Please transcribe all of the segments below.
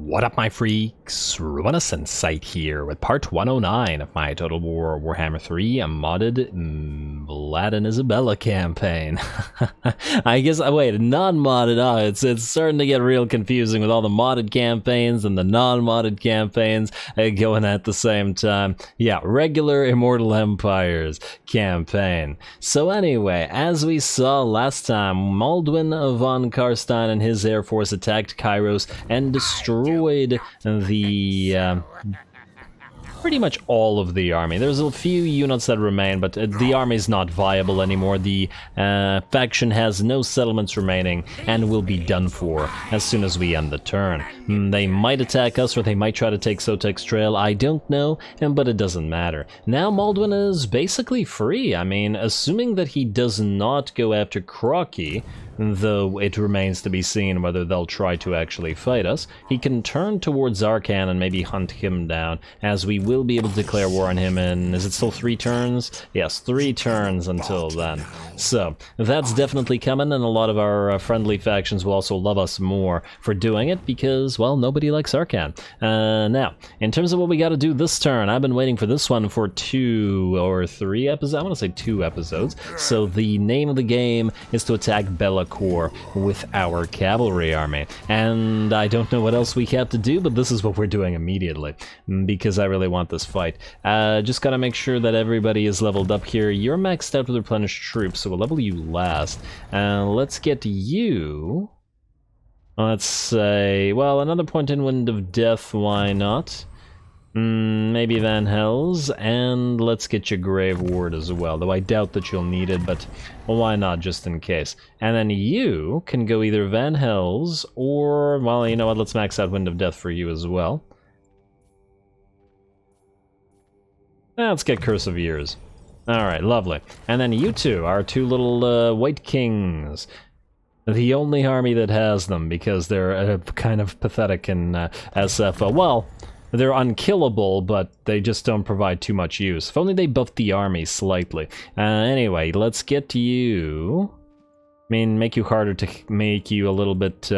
What up, my freaks? RuinusInsight here with part 109 of my Total Warhammer 3 modded Vlad and Isabella campaign. I guess, wait, non-modded, it's starting to get real confusing with all the modded campaigns and the non-modded campaigns going at the same time. Yeah, regular Immortal Empires campaign. So anyway, as we saw last time, Vlad von Carstein and his air force attacked Kairos and destroyed the pretty much all of the army. There's a few units that remain, but the army is not viable anymore. The faction has no settlements remaining and will be done for as soon as we end the turn. They might attack us or they might try to take Sotek's trail. I don't know, but it doesn't matter. Now Maldwin is basically free. I mean, assuming that he does not go after Crocky, though it remains to be seen whether they'll try to actually fight us, he can turn towards Arcan and maybe hunt him down, as we will be able to declare war on him in, is it still 3 turns? Yes, 3 turns until then. So, that's definitely coming, and a lot of our friendly factions will also love us more for doing it, because, well, nobody likes Arcan. Now, in terms of what we gotta do this turn, I've been waiting for this one for 2 or 3 episodes, I wanna say 2 episodes, so the name of the game is to attack Bellacore with our cavalry army, and I don't know what else we have to do, but this is what we're doing immediately, because I really want this fight. Just gotta make sure that everybody is leveled up here. You're maxed out with replenished troops, so we'll level you last. Let's get you, let's say, well, another point in Wind of Death, why not? Maybe Van Hels, and let's get your Grave Ward as well, though I doubt that you'll need it, but well, why not, just in case. And then you can go either Van Hels, or, well, you know what, let's max out Wind of Death for you as well. Let's get Curse of Years. Alright, lovely. And then you two, our 2 little White Kings. The only army that has them, because they're kind of pathetic in SF. Well, they're unkillable, but they just don't provide too much use. If only they buffed the army slightly. Anyway, let's get to you. I mean, make you harder to make you a little bit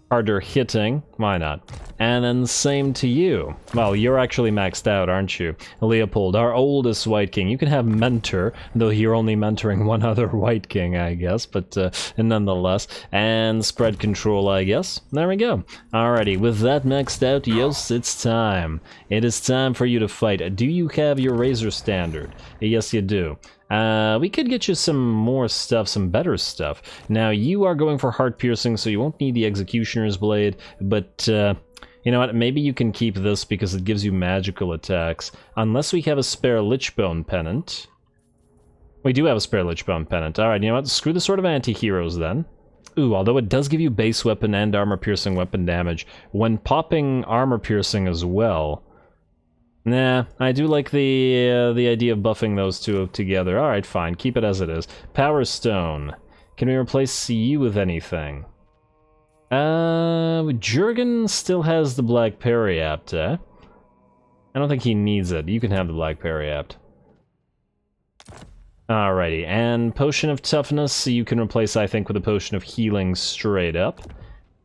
harder hitting. Why not? And then same to you. Well, you're actually maxed out, aren't you? Leopold, our oldest White King. You can have Mentor, though you're only mentoring one other White King, I guess, but nonetheless. And Spread Control, I guess. There we go. Alrighty, with that maxed out, yes, it's time. It is time for you to fight. Do you have your Razor Standard? Yes, you do. We could get you some more stuff, some better stuff. Now, you are going for Heart Piercing, so you won't need the Executioner's Blade, but, you know what, maybe you can keep this because it gives you magical attacks. Unless we have a spare Lichbone Pennant. We do have a spare Lichbone Pennant. Alright, you know what, screw the Sword of Anti-Heroes then. Ooh, although it does give you base weapon and armor-piercing weapon damage. When popping armor-piercing as well... Nah, I do like the idea of buffing those 2 together. Alright, fine, keep it as it is. Power Stone. Can we replace you with anything? Jurgen still has the Black Periapt, eh? I don't think he needs it. You can have the Black Periapt. Alrighty, and Potion of Toughness you can replace, I think, with a Potion of Healing straight up.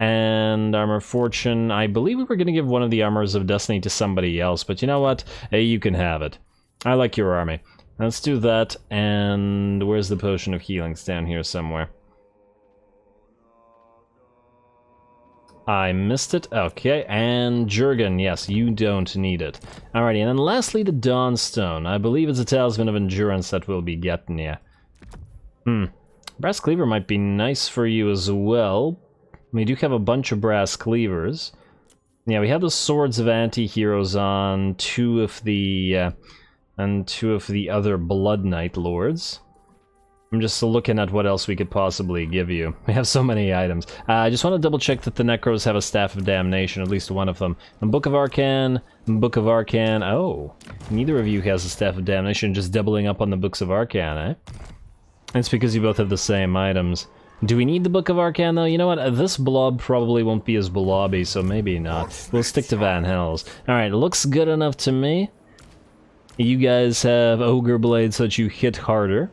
And Armor Fortune, I believe we were going to give one of the Armors of Destiny to somebody else, but you know what? Hey, you can have it. I like your army. Let's do that, and where's the Potion of Healing? It's down here somewhere. I missed it. Okay, and Jurgen, yes, you don't need it. Alrighty, and then lastly the Dawnstone. I believe it's a Talisman of Endurance that we'll be getting, yeah. Brass Cleaver might be nice for you as well. We do have a bunch of Brass Cleavers. Yeah, we have the Swords of Anti-Heroes on 2 of the other Blood Knight Lords. I'm just looking at what else we could possibly give you. We have so many items. I just want to double check that the Necros have a Staff of Damnation, at least one of them. A Book of Arcan, Book of Arcan. Oh, neither of you has a Staff of Damnation, just doubling up on the Books of Arcan, eh? It's because you both have the same items. Do we need the Book of Arcan, though? You know what? This blob probably won't be as blobby, so maybe not. We'll stick to Van Hels. Alright, looks good enough to me. You guys have Ogre Blades so that you hit harder.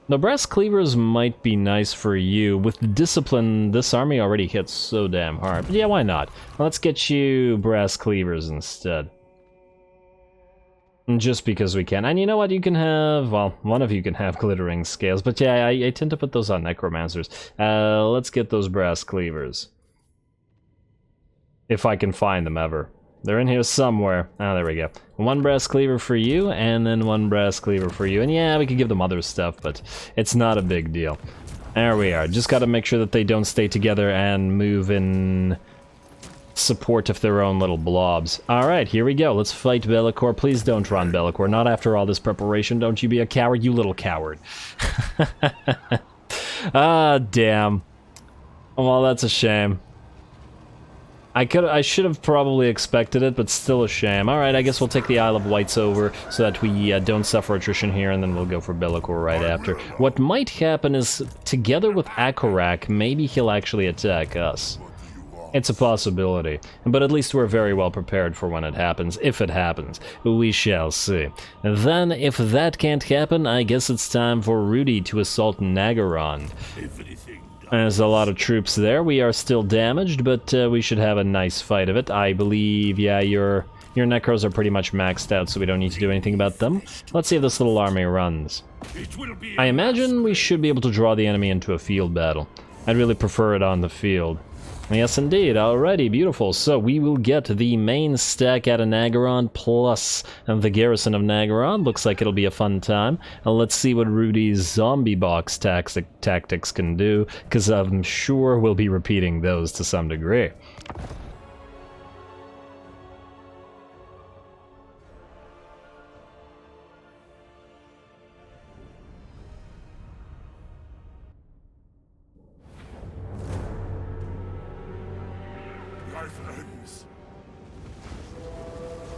The brass cleavers might be nice for you. With discipline, this army already hits so damn hard. But yeah, why not? Let's get you brass cleavers instead. Just because we can. And you know what? You can have, well, one of you can have glittering scales. But yeah, I tend to put those on necromancers. Let's get those brass cleavers. If I can find them ever. They're in here somewhere. Oh, there we go. One brass cleaver for you, and then one brass cleaver for you. And yeah, we could give them other stuff, but it's not a big deal. There we are. Just gotta make sure that they don't stay together and move in support of their own little blobs. Alright, here we go. Let's fight Be'lakor. Please don't run, Be'lakor. Not after all this preparation. Don't you be a coward, you little coward. Ah, damn. Well, that's a shame. I should have probably expected it, but still a shame. Alright, I guess we'll take the Isle of Wights over so that we don't suffer attrition here, and then we'll go for Be'lakor right after. What might happen is, together with Akorak, maybe he'll actually attack us. It's a possibility, but at least we're very well prepared for when it happens, if it happens. We shall see. Then, if that can't happen, I guess it's time for Rudy to assault Nagarond. There's a lot of troops there. We are still damaged, but we should have a nice fight of it. I believe, yeah, your necros are pretty much maxed out, so we don't need to do anything about them. Let's see if this little army runs. I imagine we should be able to draw the enemy into a field battle. I'd really prefer it on the field. Yes, indeed. Alrighty, beautiful. So we will get the main stack out of Nagarond plus the garrison of Nagarond. Looks like it'll be a fun time. Let's see what Rudy's zombie box tactics can do, because I'm sure we'll be repeating those to some degree.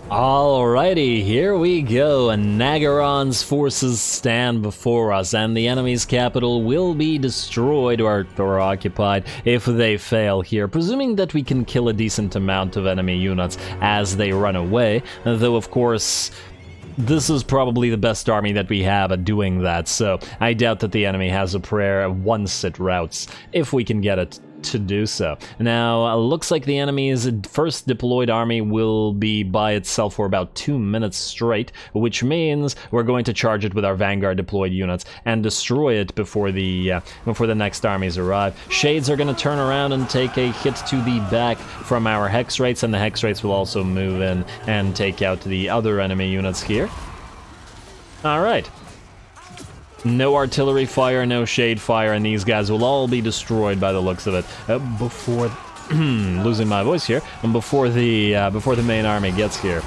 Alrighty, here we go, and Nagarond's forces stand before us, and the enemy's capital will be destroyed or occupied if they fail here, presuming that we can kill a decent amount of enemy units as they run away, though of course this is probably the best army that we have at doing that, so I doubt that the enemy has a prayer once it routs, if we can get it to do so. Now, looks like the enemy's first deployed army will be by itself for about 2 minutes straight, which means we're going to charge it with our vanguard deployed units and destroy it before the next armies arrive. Shades are going to turn around and take a hit to the back from our hex rates, and the hex rates will also move in and take out the other enemy units here. Alright. No artillery fire, no shade fire, and these guys will all be destroyed by the looks of it before losing my voice here, and before the main army gets here.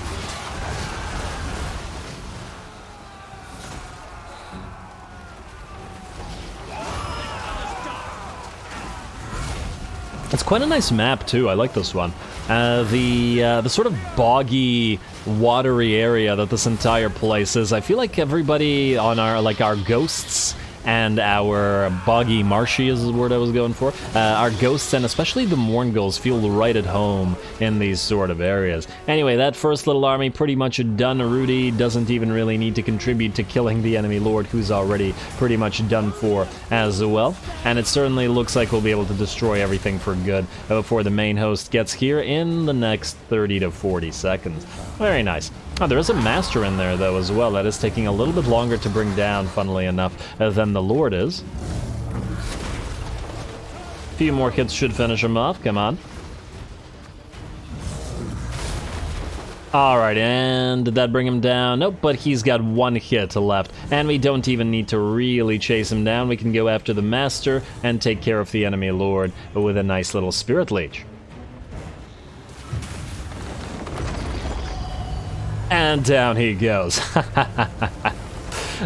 It's quite a nice map too. I like this one. The sort of boggy, watery area that this entire place is. I feel like everybody on our ghosts and our boggy marshy is the word I was going for. Our ghosts and especially the Mourngulls feel right at home in these sort of areas. Anyway, that first little army pretty much done. Rudy doesn't even really need to contribute to killing the enemy lord, who's already pretty much done for as well. And it certainly looks like we'll be able to destroy everything for good before the main host gets here in the next 30 to 40 seconds. Very nice. Oh, there is a master in there, though, as well. That is taking a little bit longer to bring down, funnily enough, than the Lord is. A few more hits should finish him off. Come on. Alright, and did that bring him down? Nope, but he's got one hit left. And we don't even need to really chase him down. We can go after the master and take care of the enemy Lord with a nice little Spirit Leech. And down he goes.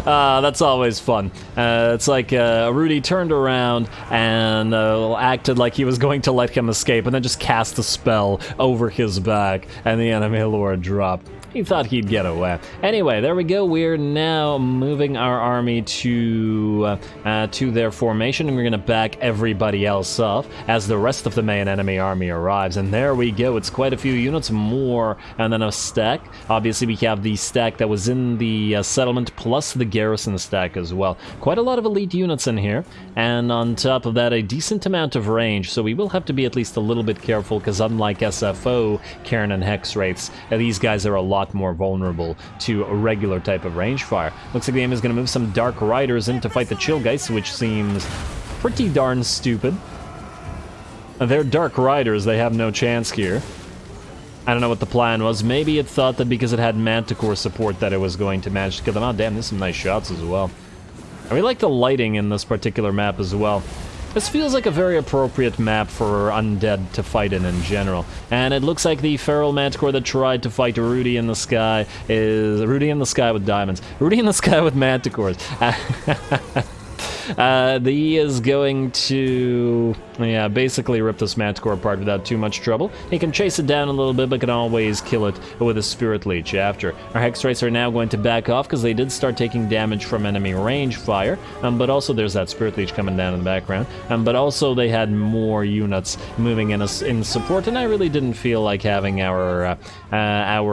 That's always fun. It's like Rudy turned around and acted like he was going to let him escape, and then just cast a spell over his back, and the enemy lord dropped. He thought he'd get away. Anyway, there we go. We're now moving our army to their formation, and we're going to back everybody else off as the rest of the main enemy army arrives. And there we go. It's quite a few units more, and then a stack. Obviously, we have the stack that was in the settlement, plus the garrison stack as well. Quite a lot of elite units in here, and on top of that, a decent amount of range. So we will have to be at least a little bit careful, because unlike SFO, Cairn, and Hex rates, these guys are a lot more vulnerable to a regular type of range fire. Looks like the game is going to move some Dark Riders in to fight the Chillgeists, which seems pretty darn stupid. They're Dark Riders, they have no chance here. I don't know what the plan was. Maybe it thought that because it had Manticore support that it was going to manage to kill them. Oh damn, there's some nice shots as well. And we like the lighting in this particular map as well. This feels like a very appropriate map for undead to fight in general. And it looks like the Feral Manticore that tried to fight Rudy in the Sky is... Rudy in the Sky with diamonds. Rudy in the Sky with Manticores. He is going to, yeah, basically rip this Manticore apart without too much trouble. He can chase it down a little bit, but can always kill it with a Spirit Leech after. Our Hex Rates are now going to back off because they did start taking damage from enemy range fire, but also there's that Spirit Leech coming down in the background, but also they had more units moving in support, and I really didn't feel like having our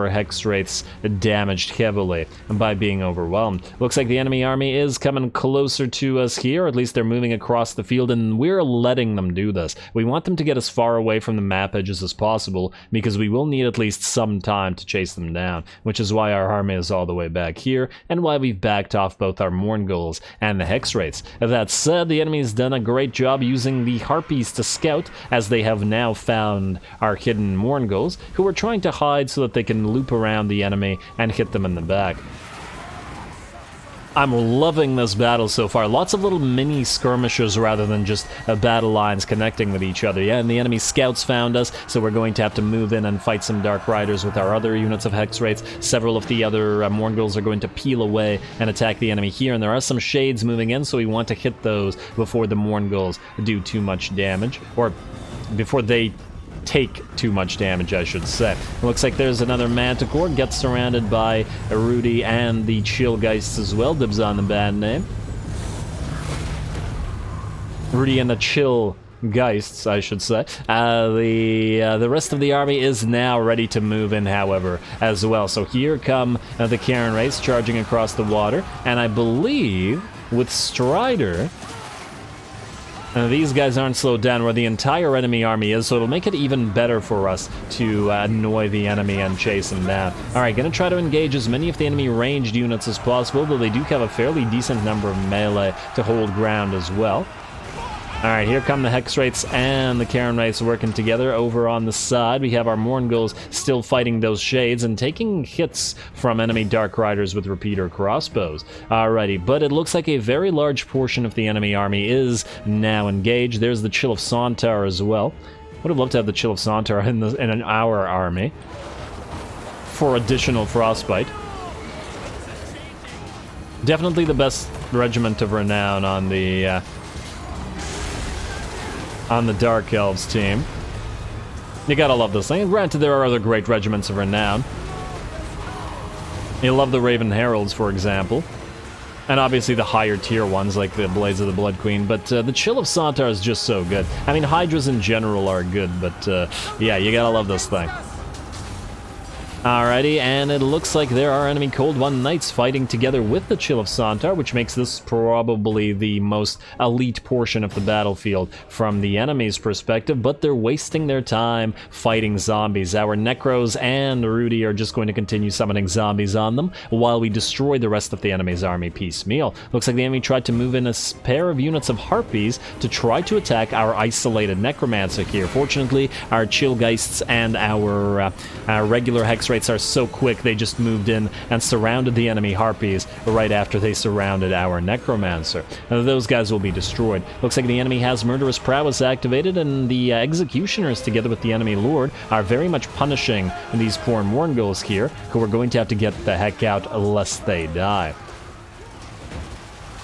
Hex Rates damaged heavily by being overwhelmed. Looks like the enemy army is coming closer to us here, or at least they're moving across the field, and we're letting them do this. We want them to get as far away from the map edges as possible, because we will need at least some time to chase them down, which is why our army is all the way back here, and why we've backed off both our Mourngulls and the Hex Rates. That said, the enemy's done a great job using the Harpies to scout, as they have now found our hidden Mourngulls, who are trying to hide so that they can loop around the enemy and hit them in the back. I'm loving this battle so far. Lots of little mini skirmishes rather than just battle lines connecting with each other. Yeah, and the enemy scouts found us, so we're going to have to move in and fight some Dark Riders with our other units of Hex Rates. Several of the other Mourngulls are going to peel away and attack the enemy here, and there are some Shades moving in, so we want to hit those before the Mourngulls do too much damage, or before they take too much damage, I should say. It looks like there's another Manticore, gets surrounded by Rudy and the Chillgeists as well. Dibs on the bad name. Rudy and the Chillgeists, I should say. The rest of the army is now ready to move in, however, as well. So here come the Cairn Race charging across the water, and I believe with Strider, these guys aren't slowed down where the entire enemy army is, so it'll make it even better for us to annoy the enemy and chase them down. Alright, gonna try to engage as many of the enemy ranged units as possible, though they do have a fairly decent number of melee to hold ground as well. Alright, here come the Hex Rates and the Cairn Rates working together. Over on the side, we have our Mourngulls still fighting those Shades and taking hits from enemy Dark Riders with repeater crossbows. Alrighty, but it looks like a very large portion of the enemy army is now engaged. There's the Chill of Sontar as well. Would have loved to have the Chill of Sontar in our army for additional frostbite. Definitely the best regiment of renown on the Dark Elves team. You gotta love this thing. Granted, there are other great regiments of renown. You love the Raven Heralds, for example. And obviously the higher tier ones, like the Blades of the Blood Queen. But the Chill of Sontar is just so good. I mean, Hydras in general are good, but yeah, you gotta love this thing. Alrighty, and it looks like there are enemy Cold One Knights fighting together with the Chill of Sontar, which makes this probably the most elite portion of the battlefield from the enemy's perspective, but they're wasting their time fighting zombies. Our Necros and Rudy are just going to continue summoning zombies on them while we destroy the rest of the enemy's army piecemeal. Looks like the enemy tried to move in a pair of units of Harpies to try to attack our isolated Necromancer here. Fortunately, our Chillgeists and our regular Hex Rates are so quick, they just moved in and surrounded the enemy Harpies right after they surrounded our Necromancer. Now, those guys will be destroyed. Looks like the enemy has Murderous Prowess activated, and the Executioners, together with the enemy Lord, are very much punishing these poor Mourngulls here, who are going to have to get the heck out lest they die.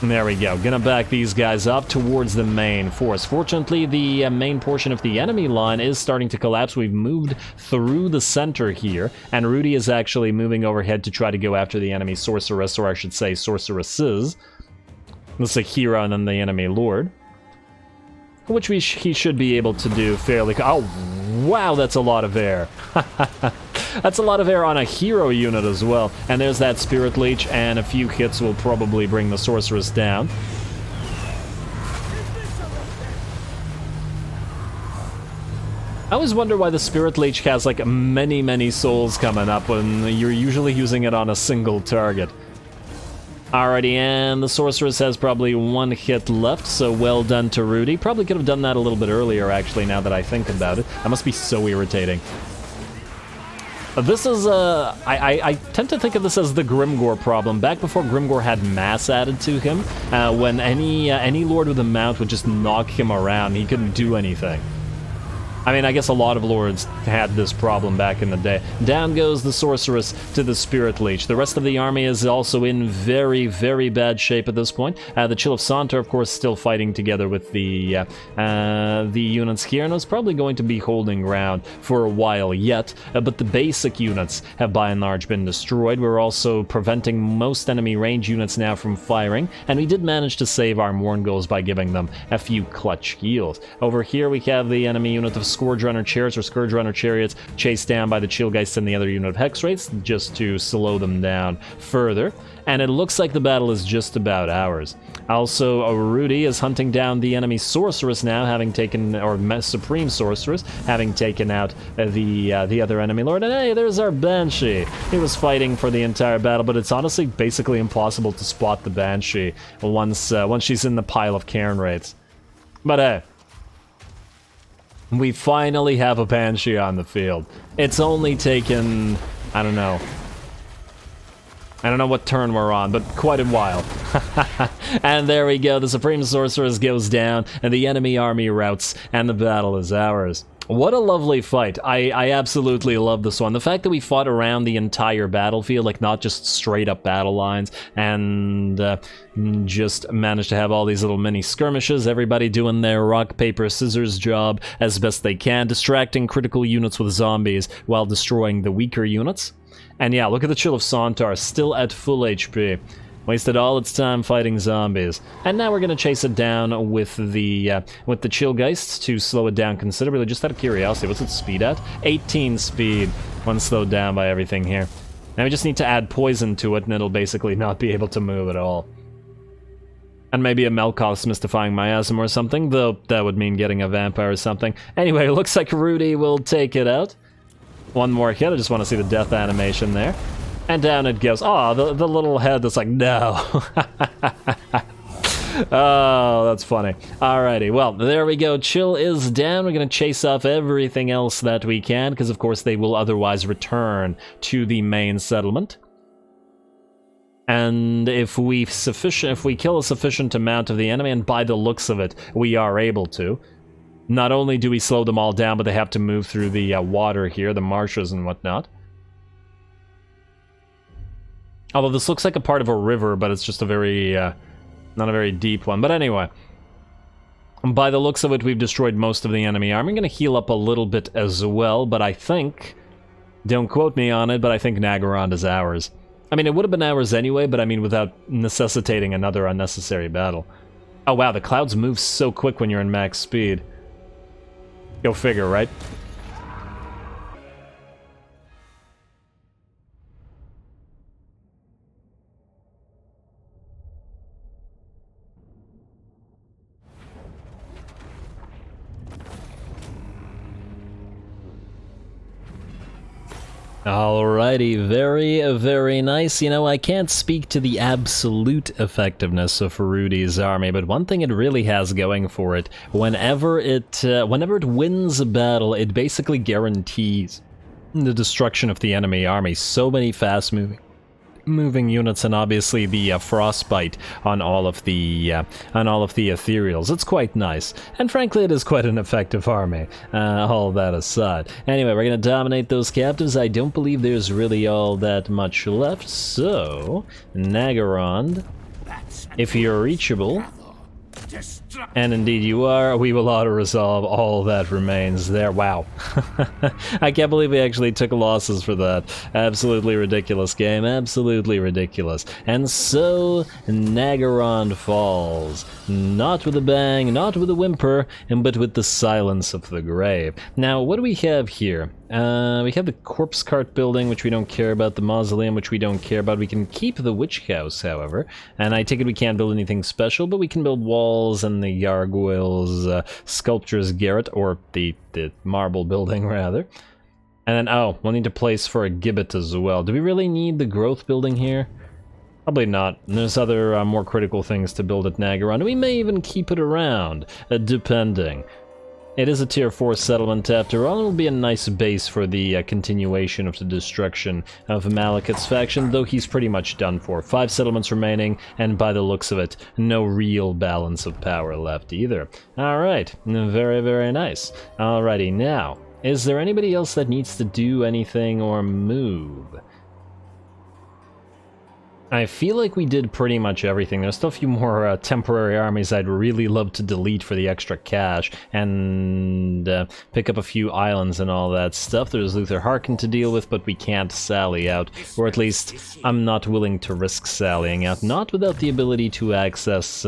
There we go. Gonna back these guys up towards the main force. Fortunately, the main portion of the enemy line is starting to collapse. We've moved through the center here, and Rudy is actually moving overhead to try to go after the enemy sorceress, or I should say sorceresses. This is a hero and then the enemy lord. Which he should be able to do fairly... Oh, wow, that's a lot of air. That's a lot of air on a hero unit as well. And there's that Spirit Leech, and a few hits will probably bring the Sorceress down. I always wonder why the Spirit Leech has, like, many souls coming up when you're usually using it on a single target. Alrighty, and the Sorceress has probably one hit left, so well done to Rudy. Probably could have done that a little bit earlier, actually, now that I think about it. That must be so irritating. This is, I tend to think of this as the Grimgor problem. Back before Grimgor had mass added to him, when any lord with a mount would just knock him around, he couldn't do anything. I mean, I guess a lot of lords had this problem back in the day. Down goes the Sorceress to the Spirit Leech. The rest of the army is also in very bad shape at this point. The Chill of Saunter, of course, still fighting together with the units here, and is probably going to be holding ground for a while yet, but the basic units have by and large been destroyed. We're also preventing most enemy range units now from firing, and we did manage to save our Mourngulls by giving them a few clutch heals. Over here we have the enemy unit of Scourge Runner Chariots or Scourge Runner Chariots chased down by the Chillgeist and the other unit of Hex Wraiths just to slow them down further. And it looks like the battle is just about ours. Also, Rudy is hunting down the enemy Sorceress now, having taken, or Supreme Sorceress, having taken out the other enemy lord. And hey, there's our Banshee. He was fighting for the entire battle, but it's honestly basically impossible to spot the Banshee once she's in the pile of Cairn Wraiths. But hey, we finally have a Banshee on the field. It's only taken, I don't know what turn we're on, but quite a while. And there we go, the Supreme Sorceress goes down, and the enemy army routs, and the battle is ours. What a lovely fight. I absolutely love this one. The fact that we fought around the entire battlefield, like not just straight up battle lines, and just managed to have all these little mini skirmishes, everybody doing their rock, paper, scissors job as best they can, distracting critical units with zombies while destroying the weaker units. And yeah, look at the Chill of Sauntar, still at full HP. Wasted all its time fighting zombies. And now we're gonna chase it down with the Chillgeist to slow it down considerably. Just out of curiosity, what's its speed at? 18 speed when slowed down by everything here. Now we just need to add poison to it and it'll basically not be able to move at all. And maybe a Melkoth's Mystifying Miasm or something, though that would mean getting a vampire or something. Anyway, it looks like Rudy will take it out. One more hit, I just want to see the death animation there. And down it goes. Oh, the little head that's like, no. Oh, that's funny. Alrighty, well, there we go. Chill is down. We're going to chase off everything else that we can, because of course they will otherwise return to the main settlement. And if we kill a sufficient amount of the enemy, and by the looks of it, we are able to, not only do we slow them all down, but they have to move through the water here, the marshes and whatnot. Although this looks like a part of a river, but it's just a very, not a very deep one. But anyway, by the looks of it, we've destroyed most of the enemy army. I'm going to heal up a little bit as well, but I think, don't quote me on it, but I think Nagarond is ours. I mean, it would have been ours anyway, but I mean without necessitating another unnecessary battle. Oh wow, the clouds move so quick when you're in max speed. Go figure, right? Alrighty, very nice. You know, I can't speak to the absolute effectiveness of Rudy's army, but one thing it really has going for it, whenever it wins a battle, it basically guarantees the destruction of the enemy army. So many fast-moving units, and obviously the frostbite on all of the ethereals. It's quite nice, and frankly it is quite an effective army, all that aside. Anyway, we're gonna dominate those captives. I don't believe there's really all that much left, so Nagarond if you're reachable, and indeed you are, we will auto-resolve all that remains there. Wow. I can't believe we actually took losses for that. Absolutely ridiculous game, absolutely ridiculous. And so, Nagarond falls. Not with a bang, not with a whimper, but with the silence of the grave. Now, what do we have here? We have the corpse cart building, which we don't care about, the mausoleum, which we don't care about. We can keep the witch house, however, and I take it we can't build anything special, but we can build walls and the gargoyles, sculptures garret, or the marble building, rather. And then, oh, we'll need a place for a gibbet as well. Do we really need the growth building here? Probably not. There's other more critical things to build at Nagarond. We may even keep it around, depending. It is a tier 4 settlement after all. It will be a nice base for the continuation of the destruction of Malekith's faction, though he's pretty much done for. 5 settlements remaining, and by the looks of it, no real balance of power left either. Alright, very, very nice. Alrighty, now, is there anybody else that needs to do anything or move? I feel like we did pretty much everything. There's still a few more temporary armies I'd really love to delete for the extra cash, and pick up a few islands and all that stuff. There's Luther Harkin to deal with, but we can't sally out, or at least I'm not willing to risk sallying out, not without the ability to access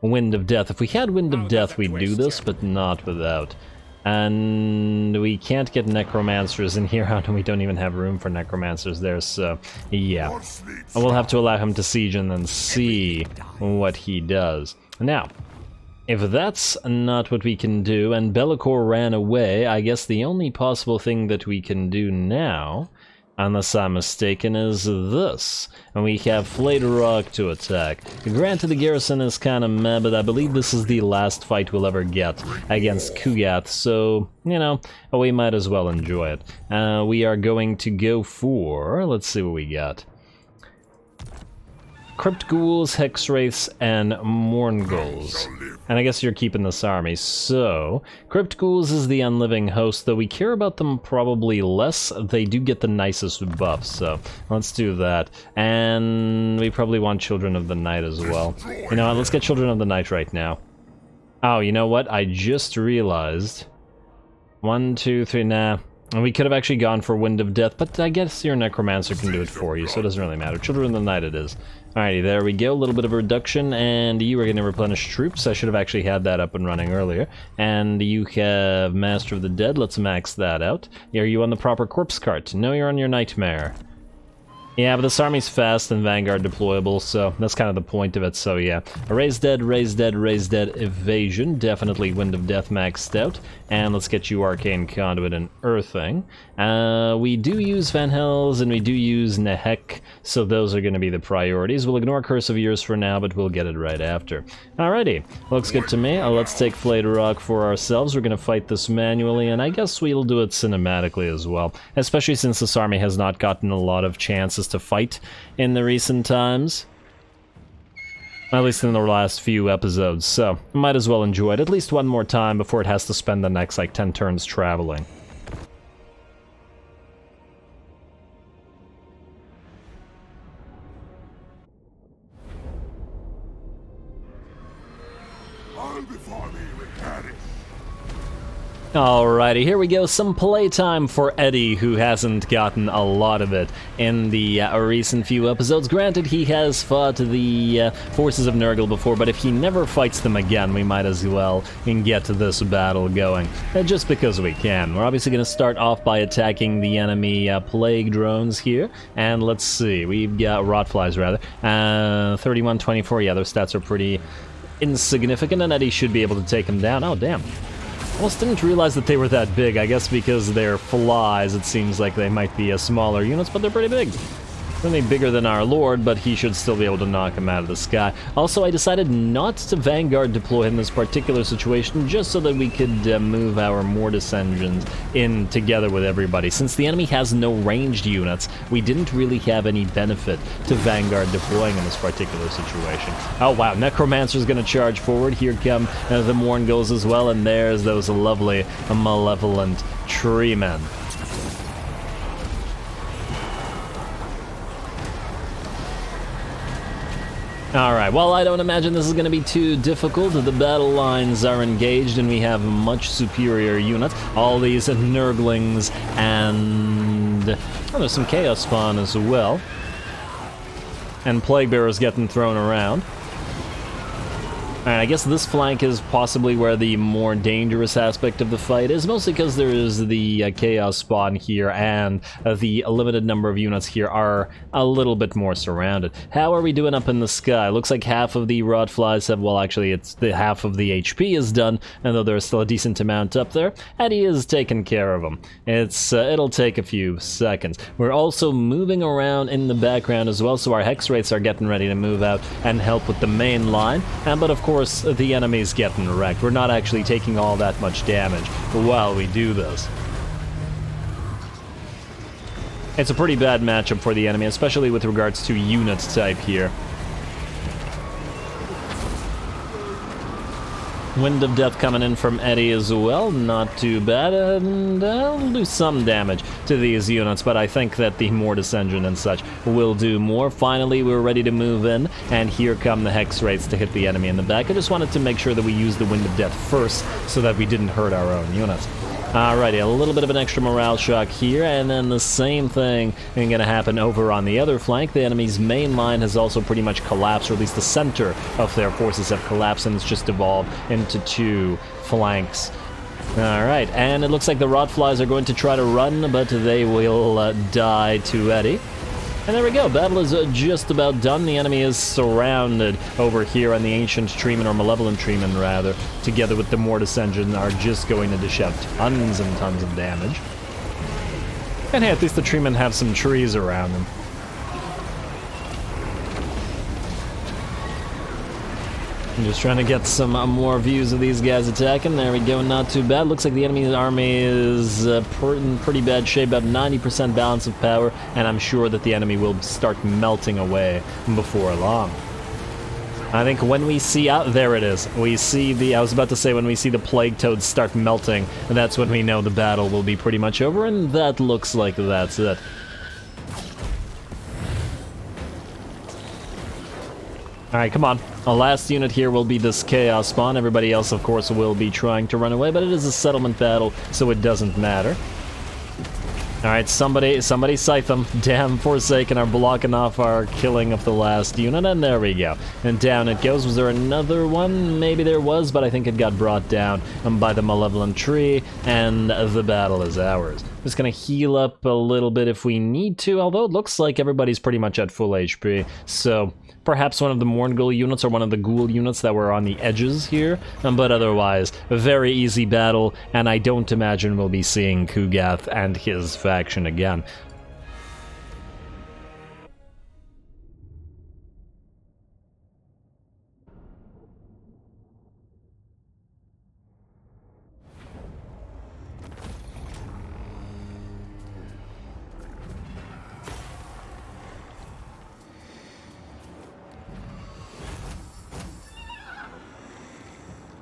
Wind of Death. If we had Wind of Death, we'd do this, but not without. And we can't get necromancers in here, and we don't even have room for necromancers there, so yeah. We'll have to allow him to siege and then see what he does. Now, if that's not what we can do, and Bellicor ran away, I guess the only possible thing that we can do now, unless I'm mistaken, is this. And we have Flayed Rock to attack. Granted, the garrison is kind of meh, but I believe this is the last fight we'll ever get against Kugath, so, you know, we might as well enjoy it. We are going to go for, let's see what we got. Crypt Ghouls, Hex Wraiths, and Mournguls. And I guess you're keeping this army. So, Crypt Ghouls is the unliving host, though we care about them probably less. They do get the nicest buffs, so let's do that. And we probably want Children of the Night as well. You know what, let's get Children of the Night right now. Oh, you know what? I just realized. 1, 2, 3, nah. And we could have actually gone for Wind of Death, but I guess your Necromancer can do it for you, so it doesn't really matter. Children of the Night it is. Alrighty, there we go, a little bit of a reduction, and you are going to replenish troops. I should have actually had that up and running earlier. And you have Master of the Dead, let's max that out. Are you on the proper corpse cart? No, you're on your Nightmare. Yeah, but this army's fast and Vanguard deployable, so that's kind of the point of it, so yeah. Raise Dead, Raise Dead, Raise Dead, Evasion, definitely Wind of Death maxed out, and let's get you Arcane Conduit and Earthing. We do use Van Hells, and we do use Nehek, so those are going to be the priorities. We'll ignore Curse of Years for now, but we'll get it right after. Alrighty, looks good to me. Let's take Flayed Rock for ourselves. We're going to fight this manually, and I guess we'll do it cinematically as well, especially since this army has not gotten a lot of chances to fight in the recent times. At least in the last few episodes, so might as well enjoy it at least one more time before it has to spend the next, like, 10 turns traveling. Alrighty, here we go, some playtime for Eddie, who hasn't gotten a lot of it in the recent few episodes. Granted, he has fought the forces of Nurgle before, but if he never fights them again, we might as well get this battle going, just because we can. We're obviously going to start off by attacking the enemy plague drones here, and let's see, we've got Rotflies rather, 31, 24, yeah, those stats are pretty insignificant, and Eddie should be able to take him down. Oh, damn. Almost didn't realize that they were that big. I guess because they're flies, it seems like they might be smaller units, but they're pretty big. Certainly bigger than our Lord, but he should still be able to knock him out of the sky. Also, I decided not to Vanguard deploy in this particular situation, just so that we could move our Mortis engines in together with everybody. Since the enemy has no ranged units, we didn't really have any benefit to Vanguard deploying in this particular situation. Oh wow, Necromancer's gonna charge forward. Here come the Mournguls as well, and there's those lovely, malevolent tree men. Alright, well, I don't imagine this is going to be too difficult. The battle lines are engaged and we have much superior units. All these Nurglings and... oh, there's some Chaos Spawn as well. And Plague Bearers getting thrown around. Alright, I guess this flank is possibly where the more dangerous aspect of the fight is, mostly because there is the Chaos Spawn here, and the limited number of units here are a little bit more surrounded. How are we doing up in the sky? Looks like half of the Rot Flies have, well, actually, it's the half of the HP is done, and though there's still a decent amount up there, Eddie is taking care of them. It'll take a few seconds. We're also moving around in the background as well, so our Hex Wraiths are getting ready to move out and help with the main line, but of course, the enemy's getting wrecked. We're not actually taking all that much damage while we do this. It's a pretty bad matchup for the enemy, especially with regards to unit type here. Wind of Death coming in from Eddie as well, not too bad, and will do some damage to these units, but I think that the Mortis Engine and such will do more. Finally, we're ready to move in, and here come the Hex Wraiths to hit the enemy in the back. I just wanted to make sure that we used the Wind of Death first, so that we didn't hurt our own units. Alrighty, a little bit of an extra morale shock here, and then the same thing is going to happen over on the other flank. The enemy's main line has also pretty much collapsed, or at least the center of their forces have collapsed, and it's just evolved into two flanks. Alright, and it looks like the Rot Flies are going to try to run, but they will die to Eddie. And there we go, battle is just about done. The enemy is surrounded over here, and the Ancient Treeman, or Malevolent Treeman rather, together with the Mortis Engine, are just going to dish out tons and tons of damage. And hey, at least the Treemen have some trees around them. I'm just trying to get some more views of these guys attacking. There we go, not too bad. Looks like the enemy's army is in pretty bad shape, about 90% balance of power, and I'm sure that the enemy will start melting away before long. I think when we see there it is. We see the, I was about to say when we see the Plague Toads start melting, that's when we know the battle will be pretty much over, and that looks like that's it. Alright, come on. Our last unit here will be this Chaos Spawn. Everybody else, of course, will be trying to run away, but it is a settlement battle, so it doesn't matter. Alright, somebody scythe them. Damn Forsaken are blocking off our killing of the last unit, and there we go. And down it goes. Was there another one? Maybe there was, but I think it got brought down by the Malevolent Tree, and the battle is ours. Just gonna heal up a little bit if we need to, although it looks like everybody's pretty much at full HP, so perhaps one of the Morngul units or one of the Ghoul units that were on the edges here, but otherwise, a very easy battle, and I don't imagine we'll be seeing Kugath and his faction again.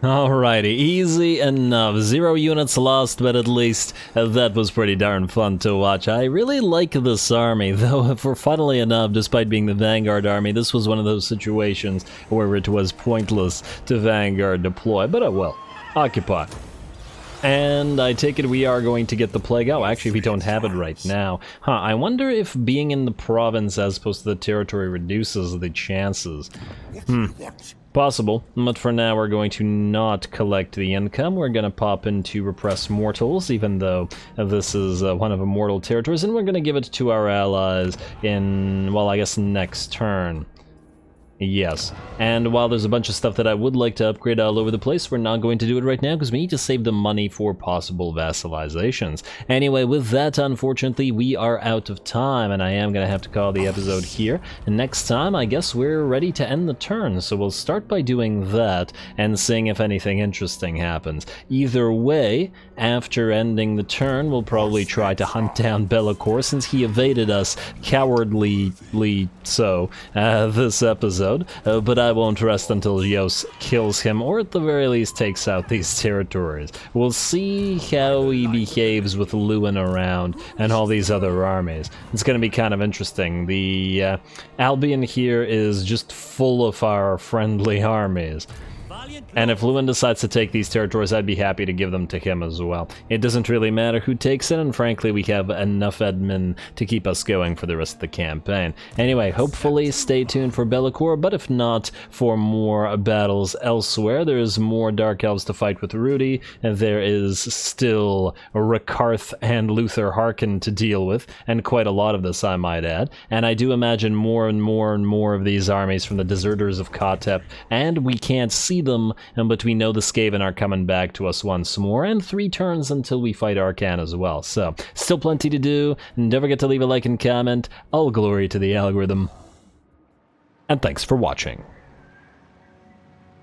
Alrighty, easy enough. 0 units lost, but at least that was pretty darn fun to watch. I really like this army, though, for funnily enough, despite being the Vanguard army, this was one of those situations where it was pointless to Vanguard deploy, but oh well. Occupy. And I take it we are going to get the Plague. Oh, actually, we don't have it right now. Huh, I wonder if being in the province as opposed to the territory reduces the chances. Possible, but for now we're going to not collect the income. We're going to pop into Repress Mortals, even though this is one of Immortal territories, and we're going to give it to our allies in, well, I guess next turn. Yes, and while there's a bunch of stuff that I would like to upgrade all over the place, we're not going to do it right now because we need to save the money for possible vassalizations. Anyway, with that, unfortunately, we are out of time, and I am going to have to call the episode here. And next time, I guess we're ready to end the turn, so we'll start by doing that and seeing if anything interesting happens. Either way, after ending the turn, we'll probably try to hunt down Be'lakor since he evaded us cowardly so this episode. episode, but I won't rest until Yos kills him, or at the very least takes out these territories. We'll see how he behaves with Lewin around and all these other armies. It's going to be kind of interesting. The Albion here is just full of our friendly armies. And if Lewin decides to take these territories, I'd be happy to give them to him as well. It doesn't really matter who takes it, and frankly, we have enough admin to keep us going for the rest of the campaign. Anyway, hopefully stay tuned for Be'lakor, but if not, for more battles elsewhere. There's more Dark Elves to fight with Rudy, and there is still Rakarth and Luther Harkin to deal with, and quite a lot of this, I might add. And I do imagine more and more and more of these armies from the Deserters of Katep, and we can't see them, but we know the Skaven are coming back to us once more, and 3 turns until we fight Arcan as well. So, still plenty to do, and don't forget to leave a like and comment. All glory to the algorithm. And thanks for watching.